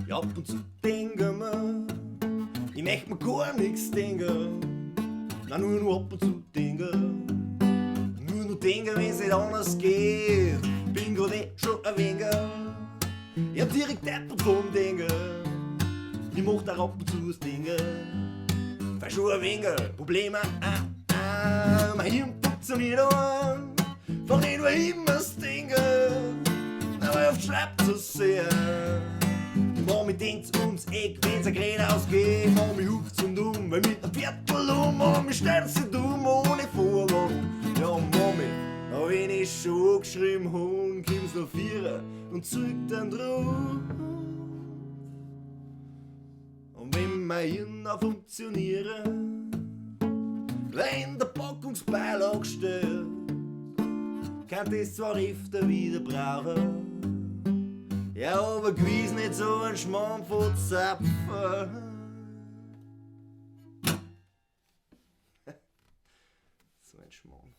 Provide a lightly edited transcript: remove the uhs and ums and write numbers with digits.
Ja, ab und zu denken wir, ich möchte mir gar nichts denken. Nein, nur ab und zu denken. Nur noch denken, wenn es nicht anders geht. Bin grad schon ein wenig. Ich hab direkt deppert vom Denken. Ich mach da ab und zu das Denken. Weil schon ein wenig Probleme. Mein Hirn funktioniert an. Von nicht nur immer das Denken. Aber oft schreibt es sehr. Mami denkt ums Eck, wenn's ein Gerät ausgeht. Mami huft's und weil mit einem Viertel Mami stellt sie dumm ohne Vorwarnung. Ja, Mami, wenn ich schon geschrieben hab, kommt's noch 4 und zurück dann drauf. Und wenn mein Hirn noch funktioniert, wenn der Packungsbeilage steht, kann das zwar öfter wieder brauchen. Ja, aber gewiss nicht so ein Schmarrn von Zapfen. So ein Schmarrn.